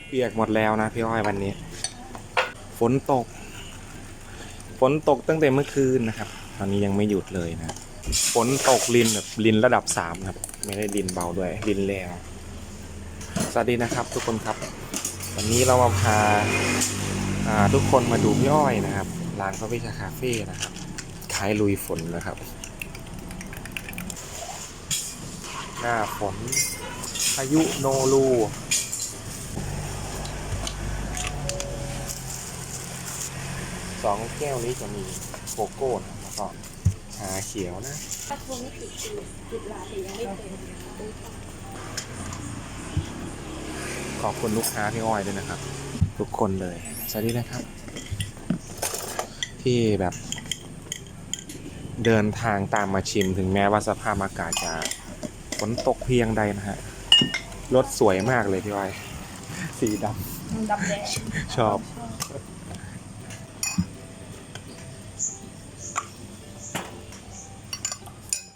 เปียกหมดแล้วนะพี่อ้อยวันนี้ฝนตกตั้งแต่เมื่อคืนนะครับตอนนี้ยังไม่หยุดเลยนะฝนตกลินแบบลินระดับ3ครับไม่ได้ลินเบาด้วยลินแรงสวัสดีนะครับทุกคนครับวันนี้เรามาพาทุกคนมาดูพี่อ้อยนะครับร้านพระวิชาคาเฟ่นะครับขายลุยฝนนะครับหน้าฝนพายุโนรู2 แก้วนี้จะมีโกโก้นะแล้วก็ชาเขียวนะถ้าโทรไม่ติดติดลาแต่ยังไม่เต็มขอบคุณลูกค้าพี่อ้อยด้วยนะครับทุกคนเลยสวัสดีนะครับที่แบบเดินทางตามมาชิมถึงแม้ว่าสภาพอากาศจะฝนตกเพียงใดนะฮะรถสวยมากเลยพี่อ้อยสีดดำแดงชอบ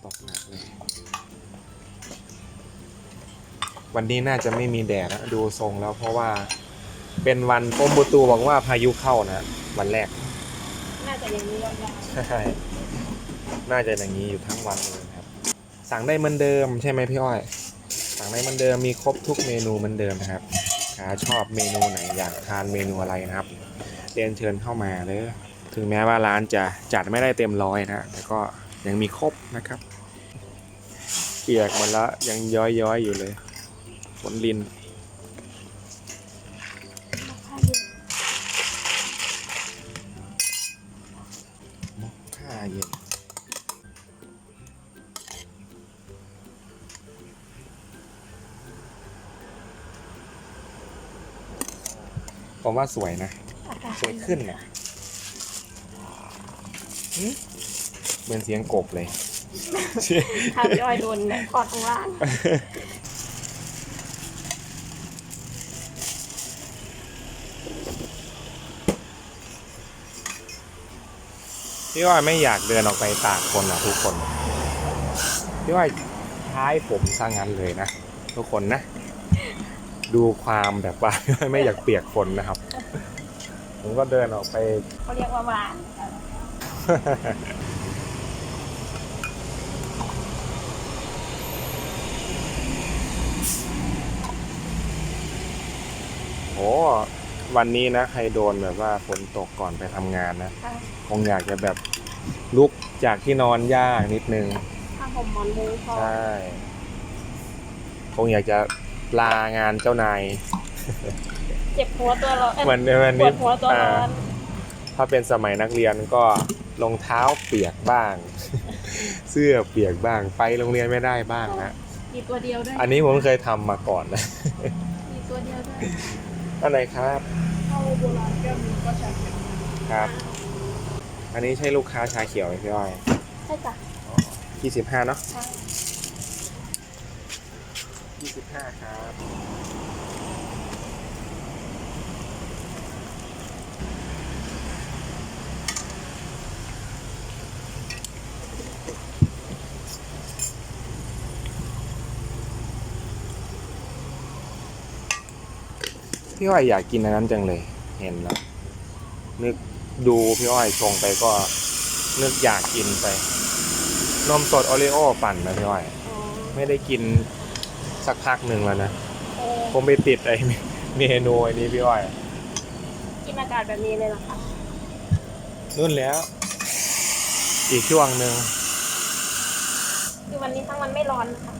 ตกหนักเลยวันนี้น่าจะไม่มีแดดนะดูทรงแล้วเพราะว่าเป็นวันกรมอุตุบอกว่าพายุเข้านะวันแรกน่าจะอย่างนี้วันแรกใช่น่าจะอย่างนี้อยู่ทั้งวันเลยครับสั่งได้เหมือนเดิมใช่ไหมพี่อ้อยสั่งได้เหมือนเดิมมีครบทุกเมนูเหมือนเดิมนะครับชอบเมนูไหนอยากทานเมนูอะไรนะครับเรียนเชิญเข้ามาเลยถึงแม้ว่าร้านจะจัดไม่ได้เต็มร้อยนะแต่ก็ยังมีครบนะครับเปียกหมดแล้วยังย้อยอยู่เลยฝนลินมอคค่าเย็นผมว่าสวยนะสวยขึ้นเนี่ยเหมือนเสียงกบเลยทำย่อยโดนเนี่ยกอดข้างล่างพี่อ้อยไม่อยากเดินออกไปตากคนนะทุกคนพี่อ้อยท้ายผมซะงั้นเลยนะทุกคนนะดูความแบบว่าไม่อยากเปียกฝนนะครับผมก็เดินออกไปเขาเรียกว่าหวานโอ้วันนี้นะใครโดนแบบว่าฝนตกก่อนไปทำงานนะคงอยากจะแบบลุกจากที่นอนยากนิดนึงผ้าห่มหมอนมุ้งพอใช่คงอยากจะลางานเจ้านายเจ็บหัวตัวร้อนเหมือนวันปนี้วดหัวตัวร้อนถ้าเป็นสมัยนักเรียนก็รองเท้าเปียกบ้าง เสื้อเปียกบ้างไปโรงเรียนไม่ได้บ้างนะมีตัวเดียวด้วยอันนี้ผมเคยทำมาก่อนนะมีตัวเดียวด้วยอันไหนครับเข้าโบราณแก้วนึงก็ชาเขียวครับอันนี้ใช่ลูกค้าชาเขียวไหมพี่อ้อยใช่จ้ะ25เนาะใช่25ครับพี่อ้อยอยากกินอันนั้นจังเลยเห็นแล้วนึกดูพี่อ้อยชงไปก็นึกอยากกินไปนมสดโอรีโอปั่นนะพี่อ้อยไม่ได้กินสักพักหนึ่งแล้วนะผมไปติดไอ้เมนูไอ้นี้พี่อ้อยกินอากาศแบบนี้เลยเหรอคะนู่นแล้วอีกช่วงหนึ่งคือวันนี้ทั้งวันไม่ร้อนนะคะ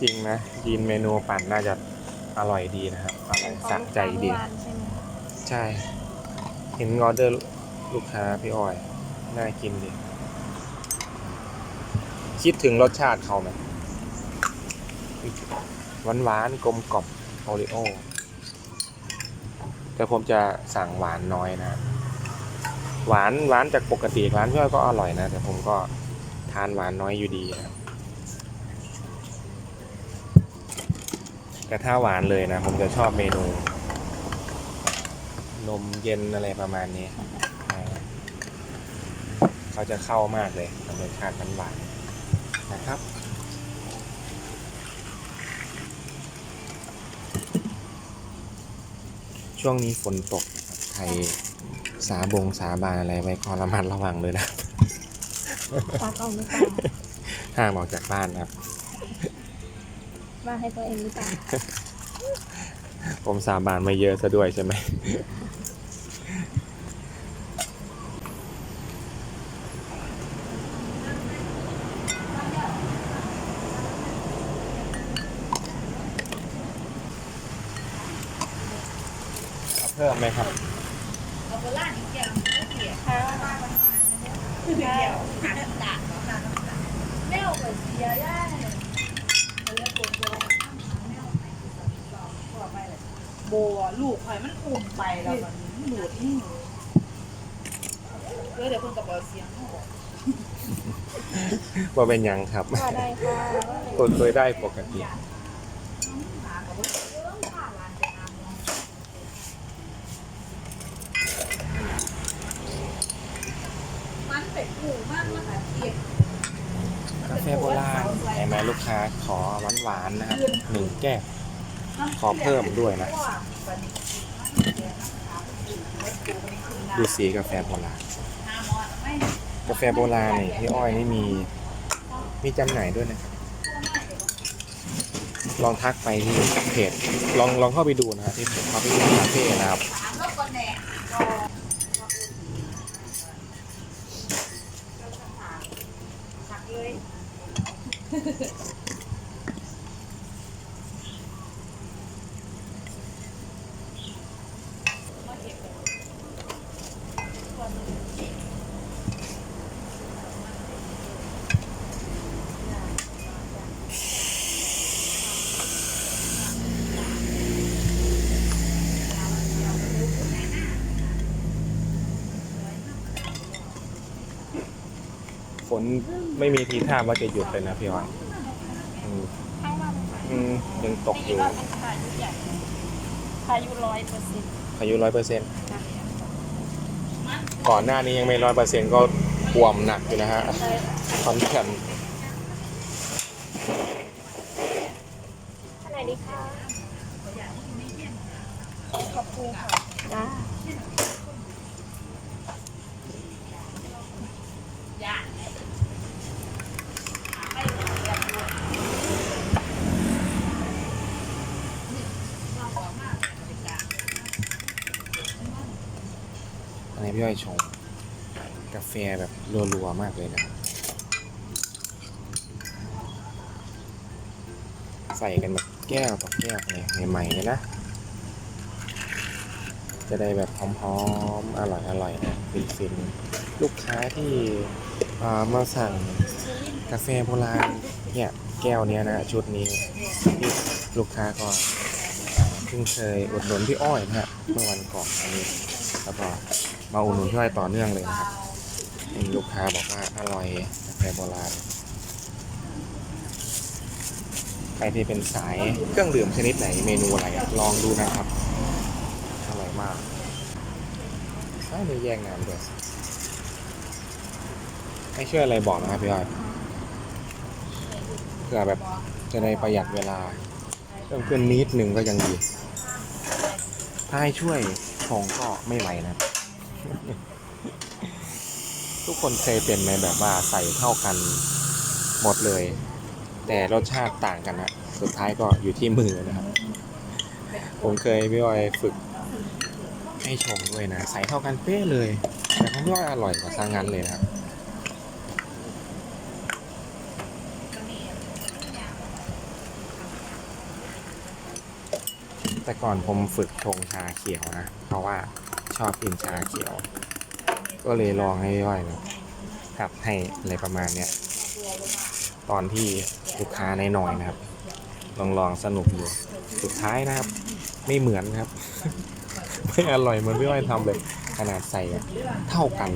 จริงนะกินเมนูปั่นน่าจะอร่อยดีนะครับอร่อยสะใจดีใช่เห็นออเดอร์ลูกค้าพี่อ้อยน่ากินดีคิดถึงรสชาติเขาไหมหวานกลมกล่อมโอริโอแต่ผมจะสั่งหวานน้อยนะหวานจากปกติร้านพี่อ้อยก็อร่อยนะแต่ผมก็ทานหวานน้อยอยู่ดีนะแต่ถ้าหวานเลยนะผมจะชอบเมนูนมเย็นอะไรประมาณนี้เขาจะเข้ามากเลยรสชาติหวานนะครับ ช่วงนี้ฝนตกนะครับใครสาบานอะไรไว้ก็ระมัดระวังเลยนะ ตาเอาหรือเปล่า ห้ามออกจากบ้านนะครับ ว่าให้ตัวเองหรือเปล่า ผมสาบานมาเยอะซะด้วยใช่ไหม เอาเพิ่มไหมครับ เอาไปล่าอีกอย่างเกี่ยว ค่ะ เกี่ยวหาตาแมวกับเสียย่าโบลูกข่อยมันอุ้มไปแล้วมันหลุดนี่เดี๋ยวเพิ่งกระเป๋าเสียงเขาบอก ว่าเป็นหยังครับ ว่าได้ค่ะ คนเคยได้ปกติ มันเป็นหูมากมันอาเทียบ กาแฟโบราณเห็นไหมลูกค้าขอหวานๆนะครับ1 แก้ว ขอเพิ่มด้วยนะ ดูสีกาแฟโบราณ กาแฟโบราณนี่พี่อ้อยนี่มีจำหน่ายด้วยนะครับ ลองทักไปที่เพจลองเข้าไปดูนะครับที่เพจเขาไปดูคาเฟ่นะครับ แล้วก็แหนหักเลย ฝนไม่มีทีท่าว่าจะหยุดเลยนะพี่อ้อยอืม ทั้งวันค่ะ ยังตก ได้ อ ยิน ยู่ ว่าเป็นพายุใหญ่พายุ100% อายุ100%ค่ะ ก่อนหน้านี้ยังไม่100%ก็ท่วมหนักอยู่นะฮะขอนแก่น ท่านไหนดีคะขอบคุณค่ะจ้า อันนี้พี่อ้อยชงกาแฟแบบรัวๆมากเลยนะครับใส่กันแบบแก้วต่อแก้วเลยใหม่ๆเลยนะ จะได้แบบหอมๆอร่อยๆนะฟินๆลูกค้าที่มาสั่งกาแฟโบราณเนี่ยแก้วเนี้ยนะชุดนี้ที่ลูกค้าก็เพิ่งเคยอุดหนุนพี่อ้อยนะฮะเมื่อวันก่อนอันนี้แล้วก็มาอุดหนุนพี่อ้อยต่อเนื่องเลยนะครับนี่ลูกค้าบอกว่าอร่อยกาแฟโบราณใครที่เป็นสายเครื่องดื่มชนิดไหนเมนูอะไรอะลองดูนะครับอร่อยมากไม่แย่งน้ำด้วยให้ช่วยอะไรบอกนะครับพี่อ้อยเพื่อแบบจะได้ประหยัดเวลาเพิ่มขึ้นนิดนึงก็ยังดีถ้าให้ช่วยชงก็ไม่ไหวนะ ทุกคนเคยเป็นไหมแบบว่าใส่เท่ากันหมดเลย แต่รสชาติต่างกันนะสุดท้ายก็อยู่ที่มือนะครับ ผมเคยพี่อ้อยฝึกให้ชงด้วยนะใส่เท่ากันเป๊ะเลยแต่ของพี่อ้อยอร่อยกว่าซะงั้นเลยนะครับแต่ก่อนผมฝึกชงชาเขียวนะเพราะว่าชอบกินชาเขียว ก็เลยลองให้พี่อ้อยแบบหัดให้อะไรประมาณเนี้ยตอนที่ลูกค้าน้อยๆนะครับ ลองสนุกอยู่สุดท้ายนะครับ ไม่เหมือนครับ ไม่อร่อยเหมือนพี่อ้อยทำเลยขนาดใส่เท่ากัน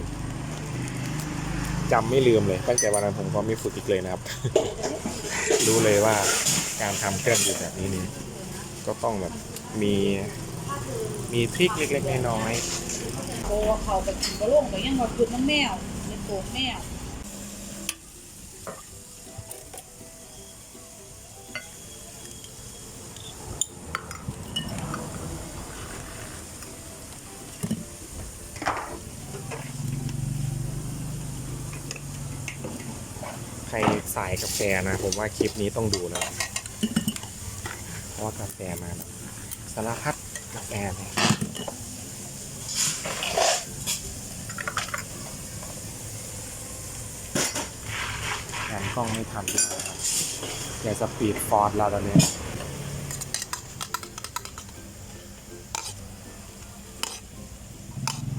จำไม่ลืมเลยตั้งแต่วันนั้นผมก็ไม่ฝึกอีกเลยนะครับ รู้เลยว่าการทำเครื่องดื่มแบบนี้นี่ก็ต้องแบบมีทริคเล็กๆน้อย โบเขาไปกินกระโลงไปยังว่าคือน้ำแมวในโกแมว สายกาแฟนะผมว่าคลิปนี้ต้องดูแล้วเพราะว่ากาแฟมาแบบสารพัดกาแฟเลยแผนกล้องไม่ทันด้วยนะครับอย่าสปีดฟอร์ดเราตอนนี้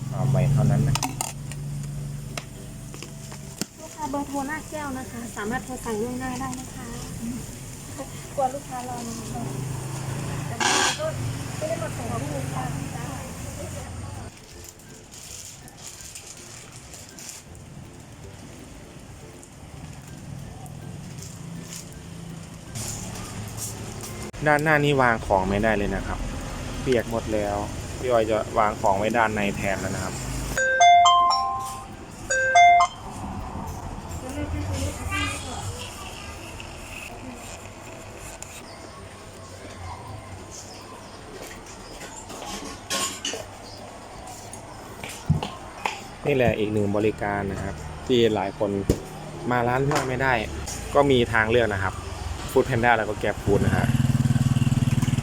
เอาไว้เท่านั้นนะ ลูกค้าเบอร์โทรหน้าแก้วนะคะ สามารถโทรสั่งล่วงหน้าได้นะคะ กลัวลูกค้ารอนานแต่ก็ไม่ได้มาส่งที่ลูกค้าได้ ด้านหน้านี้วางของไม่ได้เลยนะครับเปียกหมดแล้วพี่ออยจะวางของไว้ด้านในแทนแล้วนะครับนี่แหละอีกหนึ่งบริการนะครับที่หลายคนมาร้านพี่ออยไม่ได้ ก็มีทางเลือกนะครับฟู้ดแพนด้าแล้วก็แกร็บฟู้ดนะครับ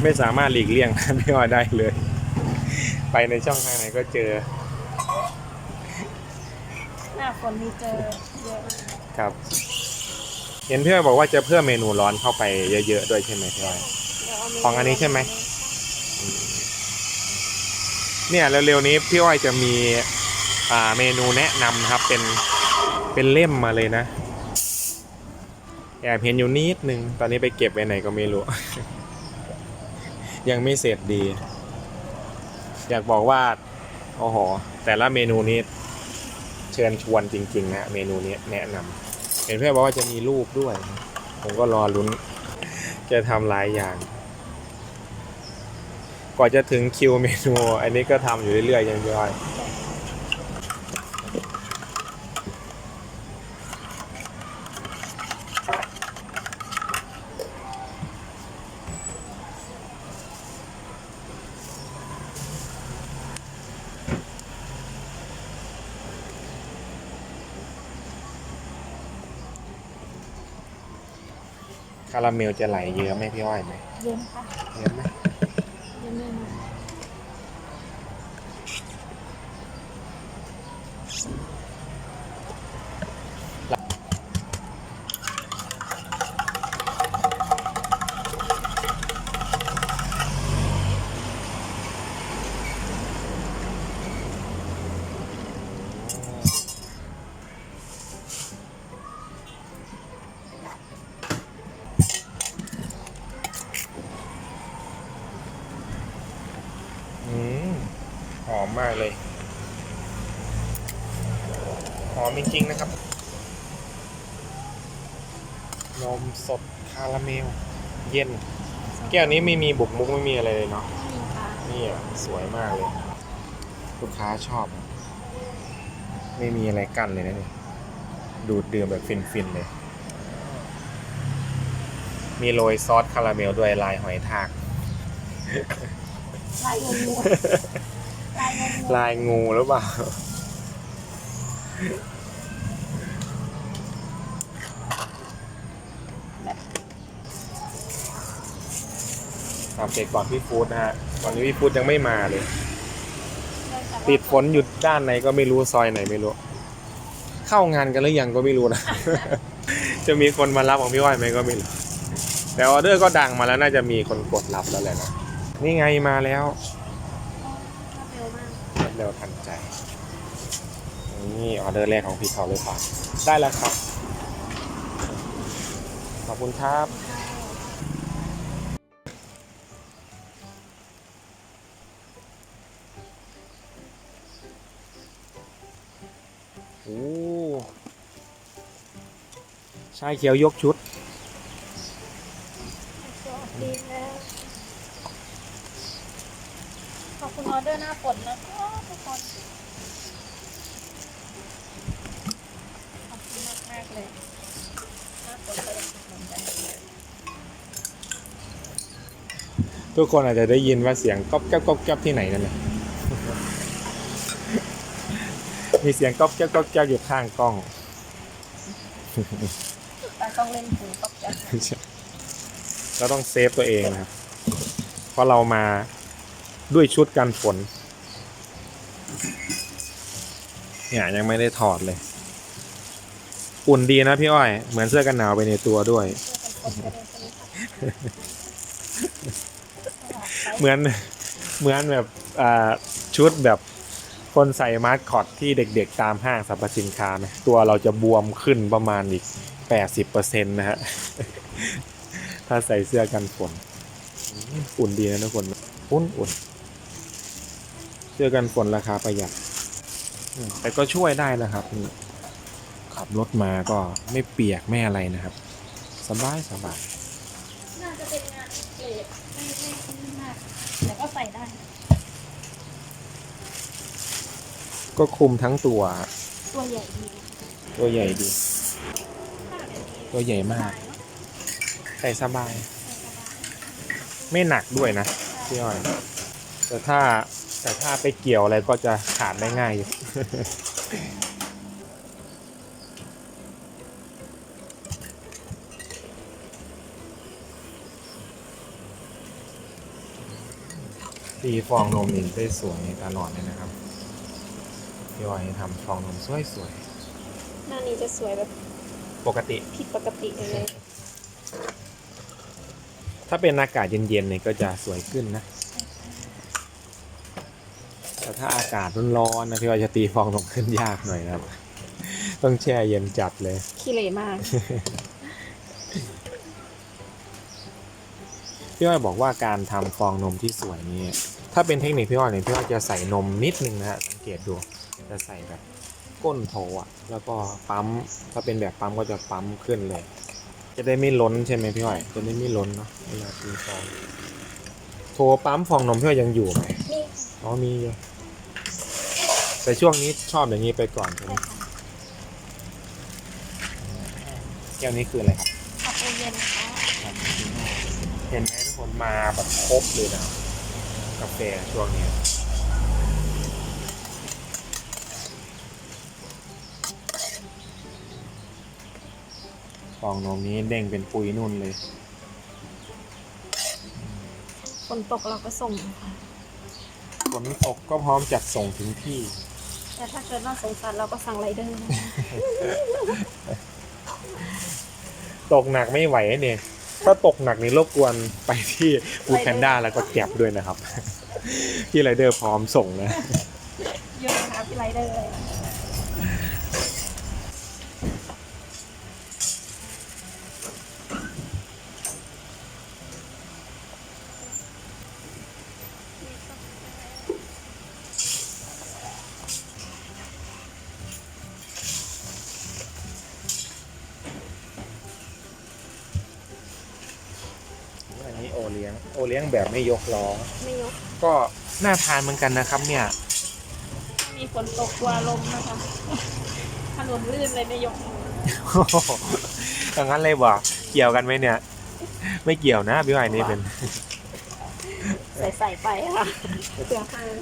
ไม่สามารถหลีกเลี่ยงพี่ออยได้เลย ไปในช่องทางไหนก็เจอ หน้าฝนมีเจอเยอะมาก ครับ เห็นพี่ออยบอกว่าจะเพิ่มเมนูร้อนเข้าไปเยอะๆด้วยใช่ไหมพี่ออย เดี๋ยวเาเม ของอันนี้ใช่ไหม เนี่ยเร็วๆนี้พี่อ้อยจะมีเมนูแนะนำนะครับเป็นเล่มมาเลยนะแอบเห็นอยู่นิดนึงตอนนี้ไปเก็บไว้ไหนก็ไม่รู้ ยังไม่เสร็จดี อยากบอกว่าโอ้โหแต่ละเมนูนี้เชิญชวนจริงๆนะเมนูนี้แนะนำเห็นเพื่อนบอกว่าจะมีรูปด้วย ผมก็รอลุ้นจะทำหลายอย่างกว่าจะถึงคิวเมนูอันนี้ก็ทำอยู่เรื่อยๆยังย่อยคาราเมลจะไหลเยอะไหมพี่อ้อยไหม เย็นค่ะ เยอะไหม เย็นเลยนะ หอมมากเลยหอมจริงๆนะครับนมสดคาราเมลเย็นแก้วนี้ไม่มีบุกมุกไม่มีอะไรเลยเนาะ นี่ค่ะ นี่อ่ะสวยมากเลย ลูกค้าชอบ ไม่มีอะไรกั้นเลยนะนี่ดูดดื่มแบบฟินๆเลย มีโรยซอสคาราเมลด้วยลายหอยทาก ลายงู ลายงู ลายงูหรือเปล่าทำเสร็จก่อนพี่ฟู้ดนะฮะตอนนี้พี่ฟู้ดยังไม่มาเลย ติดฝนอยู่ด้านไหนก็ไม่รู้ซอยไหนไม่รู้ เข้างานกันหรือยังก็ไม่รู้นะ จะมีคนมารับของพี่อ้อยไหมก็ไม่รู้ แต่ออเดอร์ก็ดังมาแล้วน่าจะมีคนกดรับแล้วแหละนะนี่ไงมาแล้ว เร็วมาก เร็วทันใจ นี่ออเดอร์แรกของพี่เขาเลยครับได้แล้วครับ ขอบคุณครับ โอ้ชาเขียวยกชุด สวัสดีแล้วขอบคุณออเดอร์หน้าฝนนะคะทุกคนขอบคุณมากๆเลยหน้าฝนก็ยังเหมือนกัน ทุกคนอาจจะได้ยินว่าเสียงก๊อบแก๊บก๊อบแก๊บที่ไหนนั่นแหละ มีเสียงก๊อบแก๊บก๊อบแก๊บอยู่ข้างกล้อง แต่ส ต้องเล่นฝนตกจะ เราต้องเซฟตัวเองนะครับ เพราะเรามาด้วยชุดกันฝนเนี่ยยังไม่ได้ถอดเลย อุ่นดีนะพี่อ้อย เหมือนเสื้อกันหนาวไปในตัวด้วย เหมือนแบบชุดแบบคนใส่มาสคอตที่เด็กๆตามห้างสรรพสินค้าไหมตัวเราจะบวมขึ้นประมาณอีก 80%นะฮะ ถ้าใส่เสื้อกันฝนอุ่นดีนะทุกคนอุ่นเสื้อกันฝนราคาประหยัดแต่ก็ช่วยได้นะครับนี่ขับรถมาก็ไม่เปียกไม่อะไรนะครับ สบาย น่าจะเป็นงานเกรดไม่มากแต่ก็ใส่ได้ ก็คุมทั้งตัว ตัวใหญ่ดี ตัวใหญ่ดี ตัวใหญ่มาก ใส่สบาย ไม่หนักด้วยนะพี่อ้อยแต่ถ้าไปเกี่ยวอะไรก็จะขาดได้ง่ายอยู่ ตีฟองนมเองได้สวยตลอดเลยนะครับพี่อ้อยทำฟองนมสวย หน้านี้จะสวยแบบ ๆปกติ ผิดปกติเลย ถ้าเป็นอากาศเย็นๆเนี่ยก็จะสวยขึ้นนะ แต่ถ้าอากาศร้อนๆนะพี่อ้อยจะตีฟองนมขึ้นยากหน่อยนะครับ ต้องแช่เย็นจัดเลย ขี้เหร่มาก พี่อ้อยบอกว่าการทำฟองนมที่สวยนี่ถ้าเป็นเทคนิคพี่อ้อยเนี่ยพี่อ้อยจะใส่นมนิดนึงนะฮะสังเกตดูจะใส่แบบก้นโถอ่ะแล้วก็ปั๊มถ้าเป็นแบบปั๊มก็จะปั๊มขึ้นเลย จะได้ไม่ล้นใช่ไหมพี่อ้อยจะได้ไม่ล้นเนาะเวลาตีฟองโถปั๊มฟองนมพี่อ้อยยังอยู่ไหม นี่ อ๋อมีอยู่แต่ช่วงนี้ชอบอย่างนี้ไปก่อนใช่ไหมแก้วนี้คืออะไรครับ คาปูเย็นค่ะ เห็นไหมทุกคนมาแบบครบเลยนะกาแฟช่วงนี้ฟองนมนี้เด้งเป็นปุยนุ่นเลย ฝนตกเราก็ส่งค่ะ ฝนตกก็พร้อมจัดส่งถึงที่ แต่ถ้าเกิดว่าสงสารเราก็สั่งไรเดอร์นะ ตกหนักไม่ไหวเนี่ยถ้าตกหนักนี่รบกวนไปที่ฟูดแพนด้าแล้วก็แก็บด้วยนะครับ พี่ไรเดอร์พร้อมส่งนะ เยอะนะคะพี่ไรเดอร์เลย อันนี้โอเลี้ยงแบบไม่ยกล้อ ไม่ยก ก็น่าทานเหมือนกันนะครับเนี่ย มีฝนตกกลัวลมนะคะถนนลื่นเลยไม่ยก อย่างนั้นเลยบอกเกี่ยวกันไหมเนี่ย ไม่เกี่ยวนะพี่อ้อยนี่เป็น ใส่ไปค่ะเสือหาง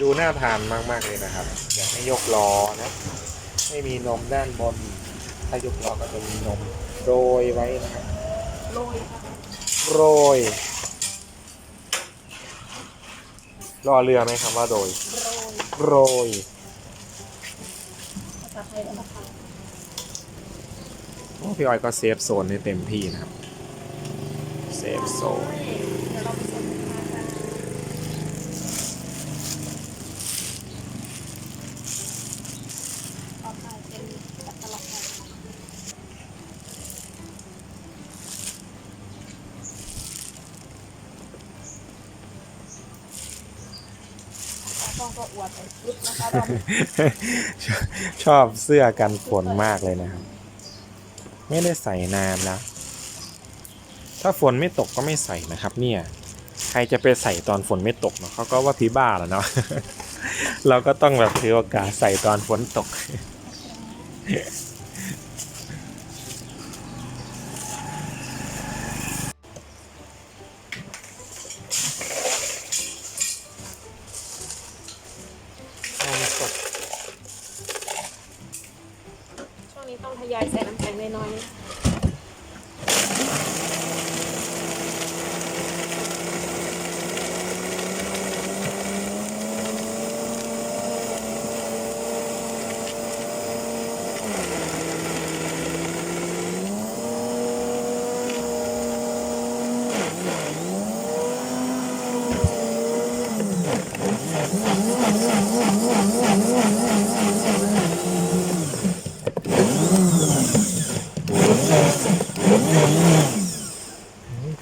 ดูน่าทานมากๆเลยนะครับอยากให้ยกล้อนะไม่มีนมด้านบน ถ้ายกล้อก็จะมีนมโรยไว้นะครับ โรยค่ะ โรยรอเรือไหมครับว่าโรย โรย โรย ภาษาไทยแล้วนะคะ โอ้พี่อ้อยก็เซฟโซนให้เต็มที่นะครับเซฟโซน เดี๋ยวเราไปส่งลูกค้ากันต่อไปเป็นปัตตลกค่ะต้องก็อวดไปลุกนะคะเรา ชอบเสื้อกันฝนมากเลยนะครับ ไม่ได้ใส่นานแล้ว ถ้าฝนไม่ตกก็ไม่ใส่นะครับเนี่ย ใครจะไปใส่ตอนฝนไม่ตกเนาะเขาก็ว่าพี่บ้าแล้วเนาะ เราก็ต้องแบบถือโอกาสใส่ตอนฝนตก นมสด น้อย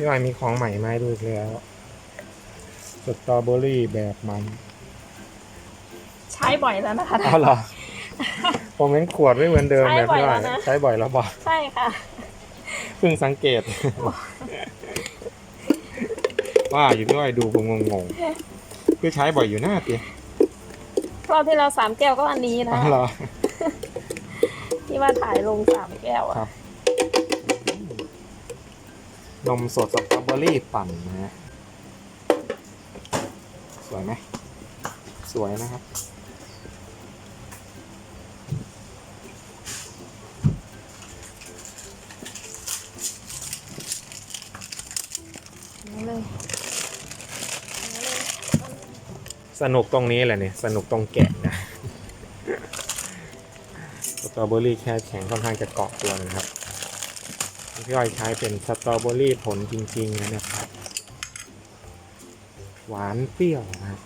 พี่อ้อยมีของใหม่มาให้ดูอีกแล้วสตรอเบอรี่แบบมัน ใช้บ่อยแล้วนะคะ เอาเหรอ ผมเห็นขวดไม่เหมือนเดิมเลยพี่อ้อย ใช้บ่อยแล้วนะ ใช้บ่อยแล้วบอก ใช่ค่ะ เพิ่งสังเกต ว่าอยู่พี่อ้อยดูผมงงๆคือใช้บ่อยอยู่หน้าเตีย รอบที่เรา3 แก้วก็อันนี้นะ อ๋อเหรอ ที่ว่าถ่ายลง3 แก้ว ครั อ่ะ บ นมสดสตรอเบอรี่ปั่นนะฮะสวยไหมสวยนะครับ นี่เลย สนุกตรงนี้แหละเนี่ยสนุกตรงแกะนะสตรอเบอรี่แค่แข็งค่อนข้างจะเกาะตัวนะครับพี่อ้อยใช้เป็นสตรอเบอรี่ผลจริงๆนะครับ หวานเปรี้ยวนะครับ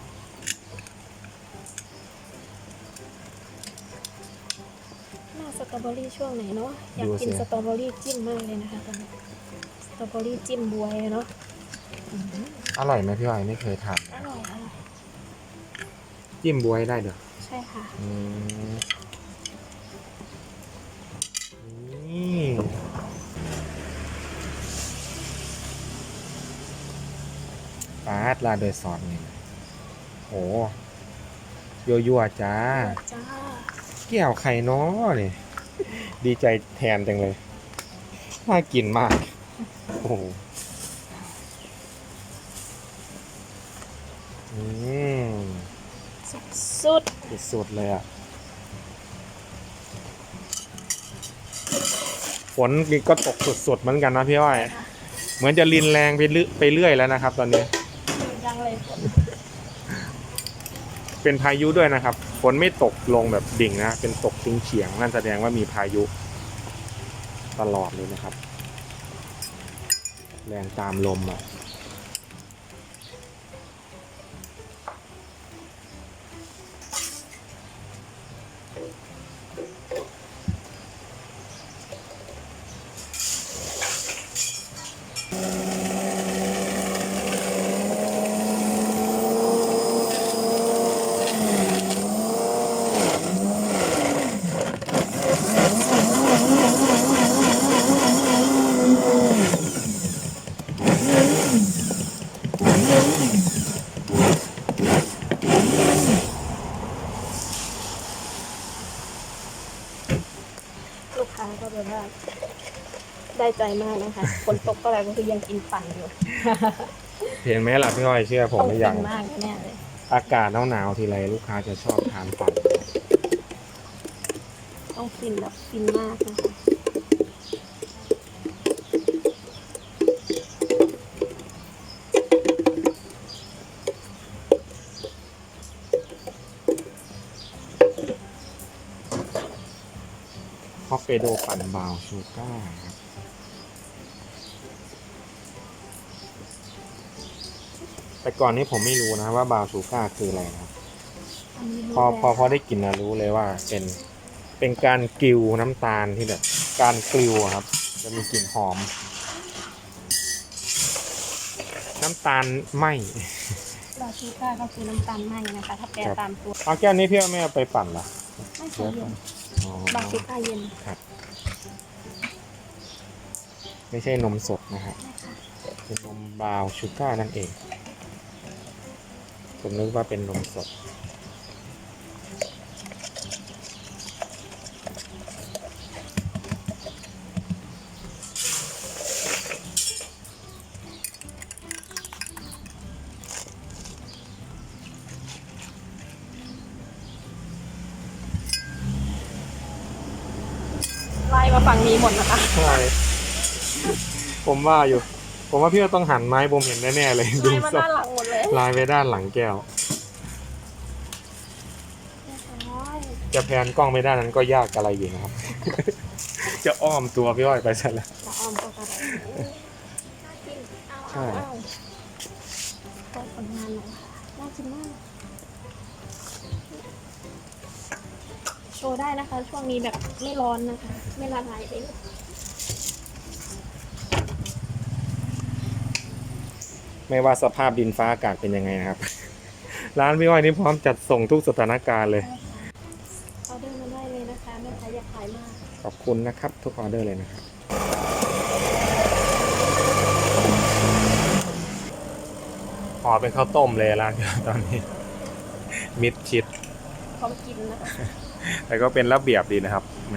หน้าสตรอเบอรี่ช่วงไหนเนาะอยากกินสตรอเบอรี่จิ้มมากเลยนะคะตอนนี้สตรอเบอรี่จิ้มบวยเนาะ อร่อยไหมพี่อ้อยไม่เคยทาน อร่อยค่ะ จิ้มบวยได้เด้อ ใช่ค่ะ นี่ปาดลาโดยซอสนี่โอ้ยั่วๆจ้า จ้า แก้วไข่น้อนี่ดีใจแทนจังเลยน่ากินมาก โอ้โหสุด สุดๆเลยอ่ะ ฝนก็ตกสุดๆเหมือนกันนะพี่อ้อย เหมือนจะรินแรงไปเรื่อยแล้วนะครับ ตอนนี้ ๆยังเลย เป็นพายุด้วยนะครับ ฝนไม่ตกลงแบบดิ่งนะ เป็นตกเฉียงๆนั่นแสดงว่ามีพายุตลอดเลยนะครับ แรงตามลมอ่ะ ลูกค้าก็แบบว่าได้ใจมากนะคะฝนตกก็อะไรก็คือยังกินปั่นอยู่ เห็นไหมล่ะพี่อ้อยเชื่อผม ต้อง หรือ กิ ยัง นมากแน่เลย อากาศหนาวๆทีไรลูกค้าจะชอบทานปั่น ต้องฟินแบบฟินมากนะคะ ฮอกเกโดปั่นบราวน์ชูการ์ครับแต่ก่อนนี้ผมไม่รู้นะว่าบราวน์ชูการ์คืออะไรนะครับ อันนี้รู้ พอได้กินนะรู้เลยว่าเป็นการกลิวน้ำตาลที่แบบการกลิวอะครับ จะมีกลิ่นหอม น้ำตาลไหม บาชูก้าก็คือน้ำตาลไหมนะคะ ถ้าแปลตามตัว เอาแก้วนี้พี่ไม่เอาไปปั่นเหรอ ไม่ใช่เย็น อ๋อบ าชูก้าเย็น ครับไม่ใช่นมสดนะฮะ นะคะ เป็นนมบราวน์ชูการ์นั่นเอง ผมนึกว่าเป็นนมสด ไล่มา ฝั่งนี้หมดนะคะ ใช่ผมว่าอยู่ ผมว่าพี่ก็ต้องหันไม้ผมเห็นแน่ๆเลยดู ลายมา ทรง ด้านหลังหมดเลย ลายไปด้านหลังแก้ว จะแพนกล้องไปด้านนั้นก็ยากอะไรอยู่นะครับ จะอ้อมตัวพี่อ้อยไปซะแล้ว ละออมก็กระไรน่ากินเอา ใช่ เอาก็ผลงานหน่อยน่ากินมากโชว์ได้นะคะ ช่วงนี้แบบไม่ร้อนนะคะ ไม่ละลายเลย ไม่ว่าสภาพดินฟ้าอากาศเป็นยังไงนะครับ ร้านพี่อ้อยนี่พร้อมจัดส่งทุกสถานการณ์เลย ออเดอร์มาได้เลยนะคะแม่ค้าอยากขายมาก ขอบคุณนะครับ ทุกออเดอร์เลยนะครับห่อเป็นข้าวต้มเลยร้าน ตอนนี้ มิดชิด พร้อมกินนะคะ แต่ก็เป็นระเบียบดีนะครับใน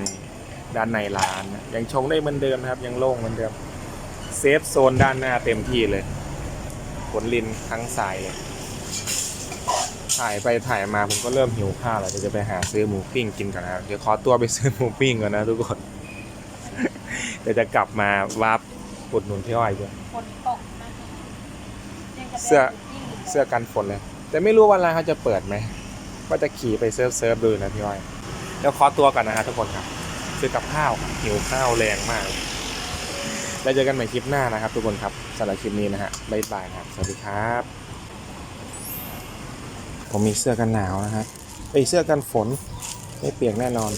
ด้านในร้านนะยังชงได้เหมือนเดิมนะครับ ยังโล่งเหมือนเดิมเซฟโซนด้านหน้าเต็มที่เลยขนลินทั้งสายเลยถ่ายไปถ่ายมาผมก็เริ่มหิวข้าวแล้วเดี๋ยวจะไปหาซื้อหมูปิ้งกินก่อนนะครับเดี๋ยวขอตัวไปซื้อหมูปิ้งก่อนนะทุกคน เดี๋ยวจะกลับมาวาร์ปอุดหนุนพี่อ้อยด้วย ฝนตกนะคะยังกับ เสื้อ แดดยิ่ง เสื้อกันฝนเลย แต่ไม่รู้ว่าร้านเขาจะเปิดไหมว่าจะขี่ไปเซิร์ฟดูนะพี่อ้อยเดี๋ยวขอตัวก่อนนะฮะทุกคนครับซื้อกับข้าวครับหิวข้าวแรงมากแล้วเจอกันใหม่คลิปหน้านะครับ ทุกคนครับสำหรับคลิปนี้นะฮะบ๊ายบายนะครับสวัสดีครับ ผมมีเสื้อกันหนาวนะครับเสื้อกันฝนไม่เปียกแน่นอน